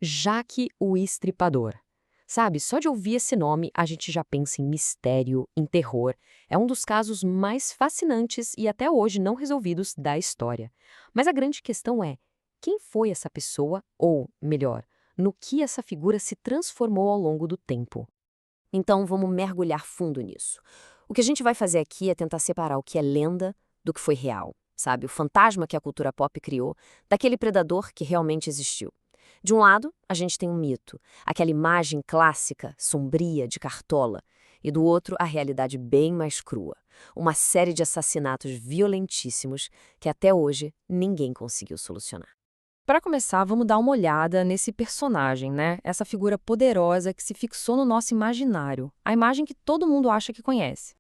Jaque o Estripador. Sabe, só de ouvir esse nome a gente já pensa em mistério, em terror. É um dos casos mais fascinantes e até hoje não resolvidos da história. Mas a grande questão é: quem foi essa pessoa? Ou, melhor, no que essa figura se transformou ao longo do tempo? Então vamos mergulhar fundo nisso. O que a gente vai fazer aqui é tentar separar o que é lenda do que foi real, sabe? O fantasma que a cultura pop criou, daquele predador que realmente existiu. De um lado, a gente tem um mito, aquela imagem clássica, sombria, de cartola. E do outro, a realidade bem mais crua. Uma série de assassinatos violentíssimos que até hoje ninguém conseguiu solucionar. Para começar, vamos dar uma olhada nesse personagem, né? Essa figura poderosa que se fixou no nosso imaginário, a imagem que todo mundo acha que conhece.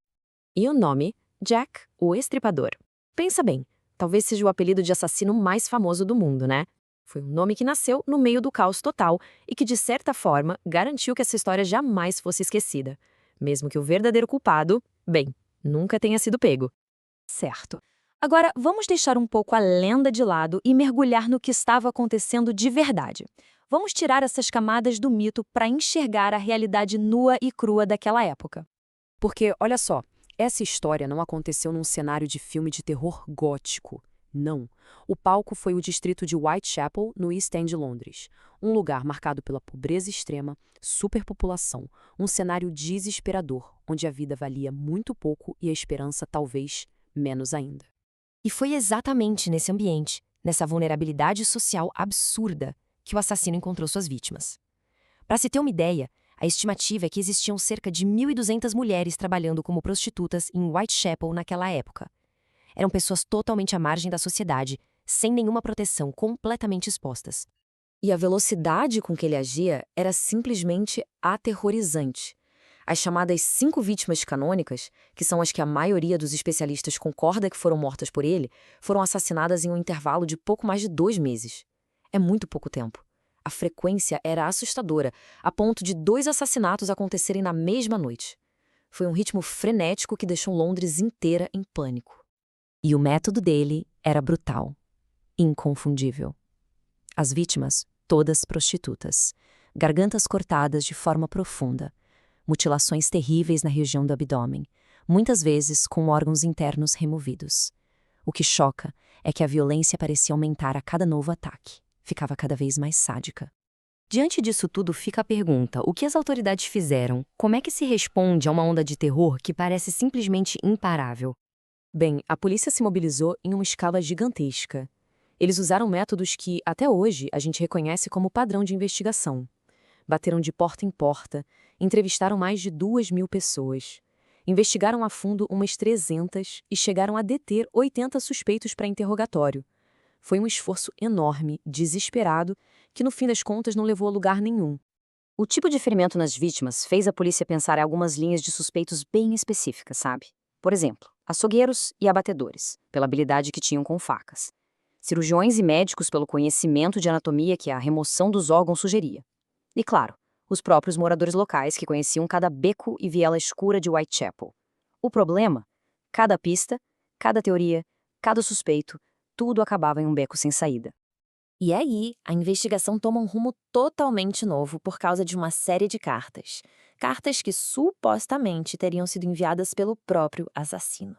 E o nome? Jack, o Estripador. Pensa bem, talvez seja o apelido de assassino mais famoso do mundo, né? Foi um nome que nasceu no meio do caos total e que, de certa forma, garantiu que essa história jamais fosse esquecida. Mesmo que o verdadeiro culpado, bem, nunca tenha sido pego. Certo. Agora, vamos deixar um pouco a lenda de lado e mergulhar no que estava acontecendo de verdade. Vamos tirar essas camadas do mito para enxergar a realidade nua e crua daquela época. Porque, olha só, essa história não aconteceu num cenário de filme de terror gótico. Não. O palco foi o distrito de Whitechapel, no East End de Londres. Um lugar marcado pela pobreza extrema, superpopulação, um cenário desesperador, onde a vida valia muito pouco e a esperança talvez menos ainda. E foi exatamente nesse ambiente, nessa vulnerabilidade social absurda, que o assassino encontrou suas vítimas. Para se ter uma ideia, a estimativa é que existiam cerca de 1.200 mulheres trabalhando como prostitutas em Whitechapel naquela época. Eram pessoas totalmente à margem da sociedade, sem nenhuma proteção, completamente expostas. E a velocidade com que ele agia era simplesmente aterrorizante. As chamadas 5 vítimas canônicas, que são as que a maioria dos especialistas concorda que foram mortas por ele, foram assassinadas em um intervalo de pouco mais de 2 meses. É muito pouco tempo. A frequência era assustadora, a ponto de 2 assassinatos acontecerem na mesma noite. Foi um ritmo frenético que deixou Londres inteira em pânico. E o método dele era brutal, inconfundível. As vítimas, todas prostitutas. Gargantas cortadas de forma profunda. Mutilações terríveis na região do abdômen, muitas vezes com órgãos internos removidos. O que choca é que a violência parecia aumentar a cada novo ataque. Ficava cada vez mais sádica. Diante disso tudo fica a pergunta: o que as autoridades fizeram? Como é que se responde a uma onda de terror que parece simplesmente imparável? Bem, a polícia se mobilizou em uma escala gigantesca. Eles usaram métodos que, até hoje, a gente reconhece como padrão de investigação. Bateram de porta em porta, entrevistaram mais de 2.000 pessoas. Investigaram a fundo umas 300 e chegaram a deter 80 suspeitos para interrogatório. Foi um esforço enorme, desesperado, que no fim das contas não levou a lugar nenhum. O tipo de ferimento nas vítimas fez a polícia pensar em algumas linhas de suspeitos bem específicas, sabe? Por exemplo, açougueiros e abatedores, pela habilidade que tinham com facas. Cirurgiões e médicos pelo conhecimento de anatomia que a remoção dos órgãos sugeria. E claro, os próprios moradores locais que conheciam cada beco e viela escura de Whitechapel. O problema? Cada pista, cada teoria, cada suspeito, tudo acabava em um beco sem saída. E aí, a investigação toma um rumo totalmente novo por causa de uma série de cartas. Cartas que supostamente teriam sido enviadas pelo próprio assassino.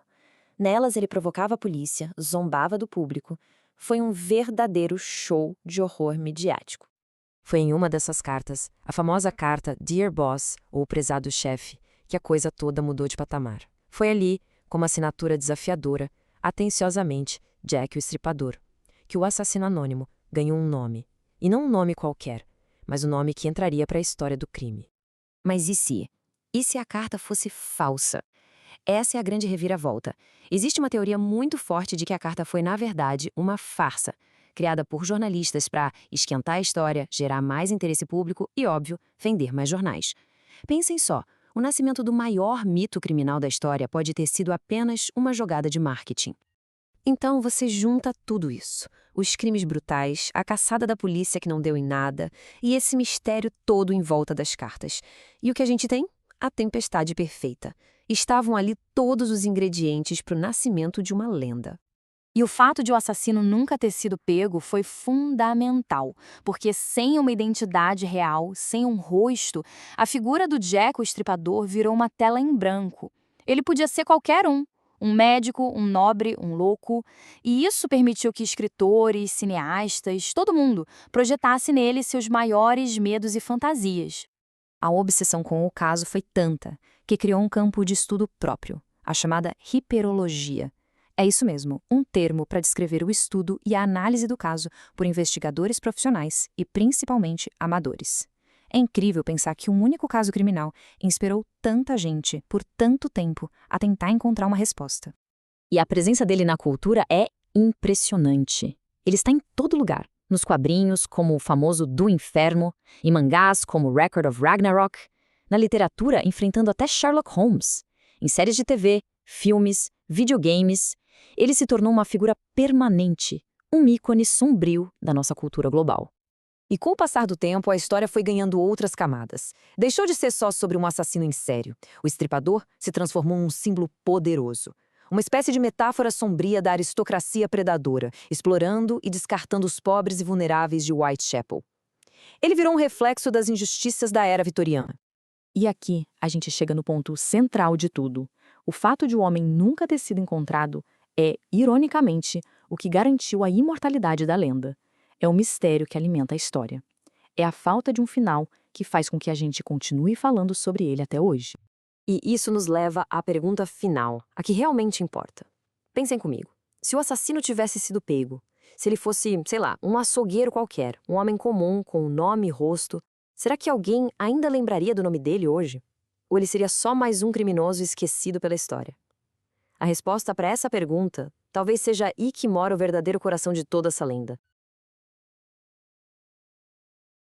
Nelas ele provocava a polícia, zombava do público. Foi um verdadeiro show de horror midiático. Foi em uma dessas cartas, a famosa carta Dear Boss, ou Prezado Chefe, que a coisa toda mudou de patamar. Foi ali, com uma assinatura desafiadora, atenciosamente, Jack o Estripador, que o assassino anônimo ganhou um nome. E não um nome qualquer, mas o nome que entraria para a história do crime. Mas e se? E se a carta fosse falsa? Essa é a grande reviravolta. Existe uma teoria muito forte de que a carta foi, na verdade, uma farsa, criada por jornalistas para esquentar a história, gerar mais interesse público e, óbvio, vender mais jornais. Pensem só, o nascimento do maior mito criminal da história pode ter sido apenas uma jogada de marketing. Então você junta tudo isso, os crimes brutais, a caçada da polícia que não deu em nada e esse mistério todo em volta das cartas. E o que a gente tem? A tempestade perfeita. Estavam ali todos os ingredientes para o nascimento de uma lenda. E o fato de o assassino nunca ter sido pego foi fundamental, porque sem uma identidade real, sem um rosto, a figura do Jack o Estripador virou uma tela em branco. Ele podia ser qualquer um médico, um nobre, um louco, e isso permitiu que escritores, cineastas, todo mundo, projetasse nele seus maiores medos e fantasias. A obsessão com o caso foi tanta que criou um campo de estudo próprio, a chamada hiperologia. É isso mesmo, um termo para descrever o estudo e a análise do caso por investigadores profissionais e principalmente amadores. É incrível pensar que um único caso criminal inspirou tanta gente por tanto tempo a tentar encontrar uma resposta. E a presença dele na cultura é impressionante. Ele está em todo lugar, nos quadrinhos, como o famoso Do Inferno, em mangás, como Record of Ragnarok, na literatura, enfrentando até Sherlock Holmes, em séries de TV, filmes, videogames. Ele se tornou uma figura permanente, um ícone sombrio da nossa cultura global. E com o passar do tempo, a história foi ganhando outras camadas. Deixou de ser só sobre um assassino em série. O Estripador se transformou num símbolo poderoso. Uma espécie de metáfora sombria da aristocracia predadora, explorando e descartando os pobres e vulneráveis de Whitechapel. Ele virou um reflexo das injustiças da era vitoriana. E aqui a gente chega no ponto central de tudo. O fato de o homem nunca ter sido encontrado é, ironicamente, o que garantiu a imortalidade da lenda. É o mistério que alimenta a história. É a falta de um final que faz com que a gente continue falando sobre ele até hoje. E isso nos leva à pergunta final, a que realmente importa. Pensem comigo. Se o assassino tivesse sido pego, se ele fosse, sei lá, um açougueiro qualquer, um homem comum com nome e rosto, será que alguém ainda lembraria do nome dele hoje? Ou ele seria só mais um criminoso esquecido pela história? A resposta para essa pergunta talvez seja aí que mora o verdadeiro coração de toda essa lenda.